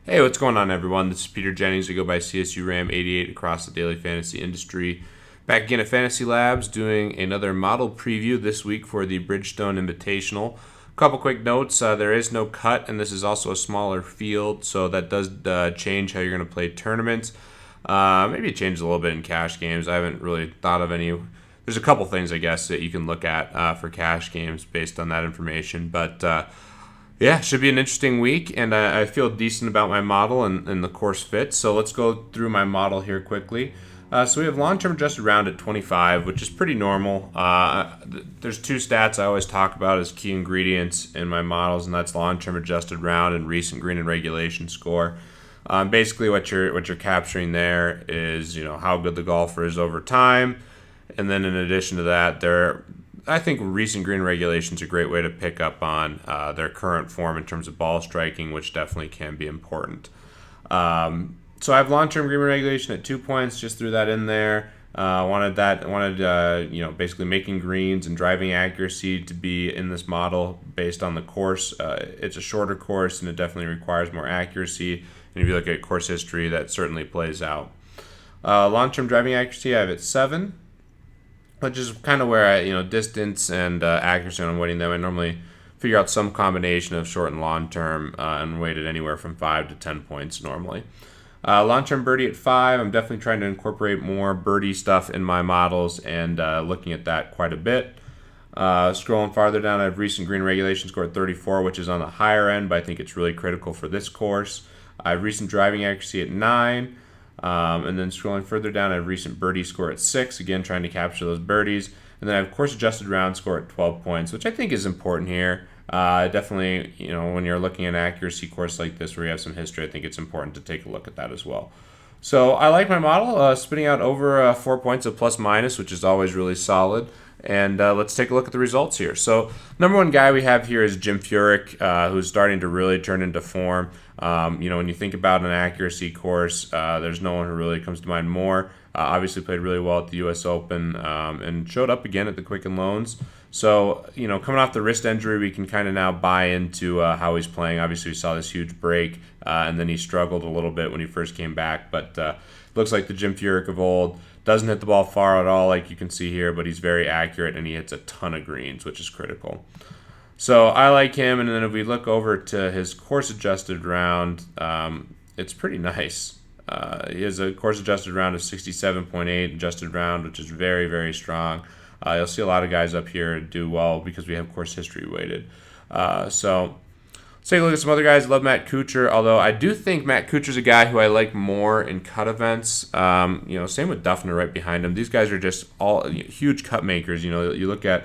Hey, what's going on, everyone? This is Peter Jennings. I go by CSURAM88 across the daily fantasy industry. Back again at FantasyLabs doing another model preview this week for the Bridgestone Invitational. A couple quick notes. There is no cut, and this is also a smaller field, so that does change how you're going to play tournaments. Maybe it changes a little bit in cash games. I haven't really thought of any. There's a couple things, I guess, that you can look at for cash games based on that information, but yeah, should be an interesting week, and I feel decent about my model and the course fit. So let's go through my model here quickly. So we have long-term adjusted round at 25, which is pretty normal. There's two stats I always talk about as key ingredients in my models, and that's long-term adjusted round and recent green and regulation score. Basically, what you're capturing there is how good the golfer is over time, and then in addition to that, I think recent green regulation is a great way to pick up on their current form in terms of ball striking, which definitely can be important. So I have long-term green regulation at 2 points. Just threw that in there. Wanted basically making greens and driving accuracy to be in this model based on the course. It's a shorter course and it definitely requires more accuracy. And if you look at course history, that certainly plays out. Long-term driving accuracy I have at 7. Which is kind of where distance and accuracy when I'm weighting them. I normally figure out some combination of short and long term and weight it anywhere from 5 to 10 points normally. Long term birdie at 5. I'm definitely trying to incorporate more birdie stuff in my models and looking at that quite a bit. Scrolling farther down, I have recent green regulation score at 34, which is on the higher end, but I think it's really critical for this course. I have recent driving accuracy at 9. And then scrolling further down, I have recent birdie score at 6, again trying to capture those birdies. And then I have course adjusted round score at 12 points, which I think is important here. Definitely, when you're looking at an accuracy course like this where you have some history, I think it's important to take a look at that as well. So I like my model, spitting out over 4 points of plus minus, which is always really solid. And let's take a look at the results here. So number one guy we have here is Jim Furyk, who's starting to really turn into form. When you think about an accuracy course, there's no one who really comes to mind more. Obviously played really well at the U.S. Open and showed up again at the Quicken Loans. So, coming off the wrist injury, we can kind of now buy into how he's playing. Obviously, we saw this huge break, and then he struggled a little bit when he first came back. But looks like the Jim Furyk of old. Doesn't hit the ball far at all, like you can see here, but he's very accurate, and he hits a ton of greens, which is critical. So I like him, and then if we look over to his course-adjusted round, it's pretty nice. He has a course-adjusted round of 67.8, adjusted round, which is very, very strong. You'll see a lot of guys up here do well because we have course history weighted. So let's take a look at some other guys. I love Matt Kuchar, although I do think Matt Kuchar's a guy who I like more in cut events. Same with Duffner right behind him. These guys are just all huge cut makers. You look at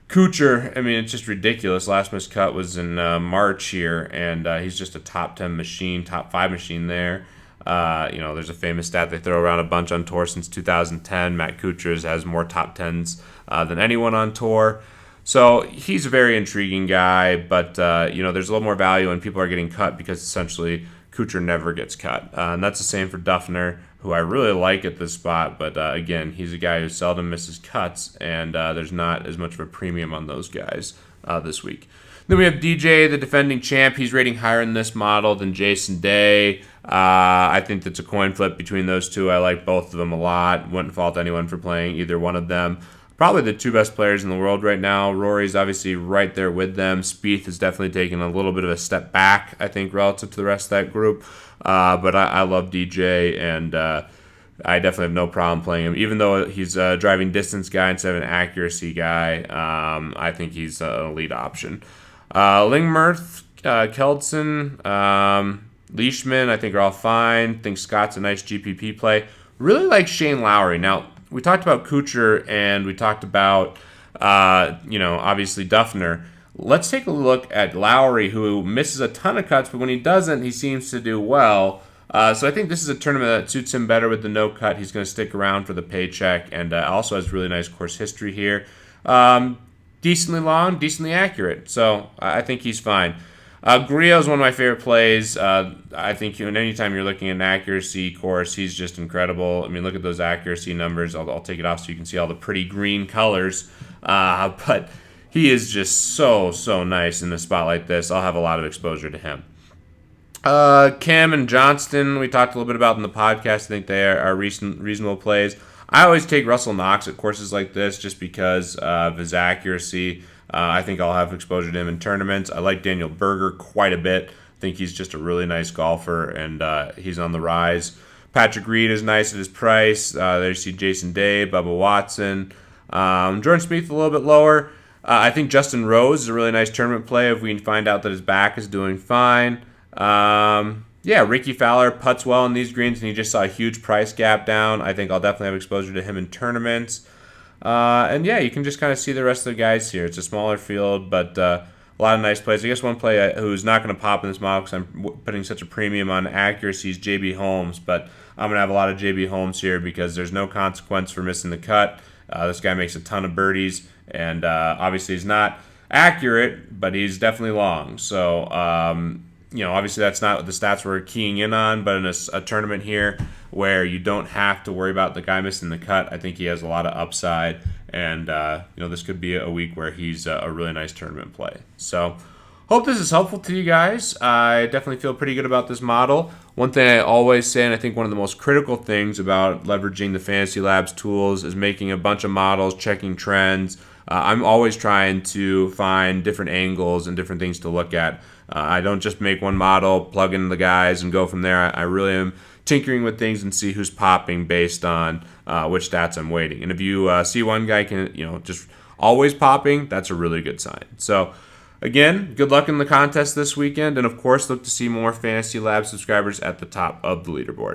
Kuchar, I mean, it's just ridiculous. Last missed cut was in March here, and he's just a top 10 machine, top 5 machine there. There's a famous stat they throw around a bunch on tour since 2010. Matt Kuchar has more top 10s than anyone on tour. So he's a very intriguing guy, but there's a little more value when people are getting cut because essentially Kuchar never gets cut. And that's the same for Duffner, who I really like at this spot, but again, he's a guy who seldom misses cuts, and there's not as much of a premium on those guys this week. Then we have DJ, the defending champ. He's rating higher in this model than Jason Day. I think that's a coin flip between those two. I like both of them a lot. Wouldn't fault anyone for playing either one of them. Probably the two best players in the world right now. Rory's obviously right there with them. Spieth has definitely taken a little bit of a step back, I think, relative to the rest of that group. But I love DJ, and I definitely have no problem playing him. Even though he's a driving distance guy instead of an accuracy guy, I think he's an elite option. Lingmerth, Keldson, Leishman, I think are all fine. Think Scott's a nice GPP play. Really like Shane Lowry. Now, we talked about Kuchar and we talked about, obviously Duffner. Let's take a look at Lowry, who misses a ton of cuts, but when he doesn't, he seems to do well. So I think this is a tournament that suits him better with the no cut. He's going to stick around for the paycheck, and also has really nice course history here. Decently long, decently accurate. So I think he's fine. Grillo is one of my favorite plays. I think anytime you're looking at an accuracy course, he's just incredible. I mean, look at those accuracy numbers. I'll take it off so you can see all the pretty green colors. But he is just so nice in a spot like this. I'll have a lot of exposure to him. Kim and Johnston, we talked a little bit about in the podcast. I think they are reasonable plays. I always take Russell Knox at courses like this just because of his accuracy. I think I'll have exposure to him in tournaments. I like Daniel Berger quite a bit. I think he's just a really nice golfer, and he's on the rise. Patrick Reed is nice at his price. There you see Jason Day, Bubba Watson. Jordan Spieth a little bit lower. I think Justin Rose is a really nice tournament play if we can find out that his back is doing fine. Ricky Fowler putts well in these greens, and he just saw a huge price gap down. I think I'll definitely have exposure to him in tournaments. You can just kind of see the rest of the guys here. It's a smaller field, but a lot of nice plays. I guess one play who's not going to pop in this model because I'm putting such a premium on accuracy is J.B. Holmes, but I'm going to have a lot of J.B. Holmes here because there's no consequence for missing the cut. This guy makes a ton of birdies, and obviously he's not accurate, but he's definitely long. So, obviously that's not the stats we're keying in on, but in a tournament here where you don't have to worry about the guy missing the cut, I think he has a lot of upside, and this could be a week where he's a really nice tournament play. So, hope this is helpful to you guys. I definitely feel pretty good about this model. One thing I always say, and I think one of the most critical things about leveraging the FantasyLabs tools is making a bunch of models, checking trends. I'm always trying to find different angles and different things to look at. I don't just make one model, plug in the guys, and go from there. I really am tinkering with things and see who's popping based on which stats I'm weighting. And if you see one guy just always popping, that's a really good sign. So, again, good luck in the contest this weekend, and of course, look to see more FantasyLabs subscribers at the top of the leaderboard.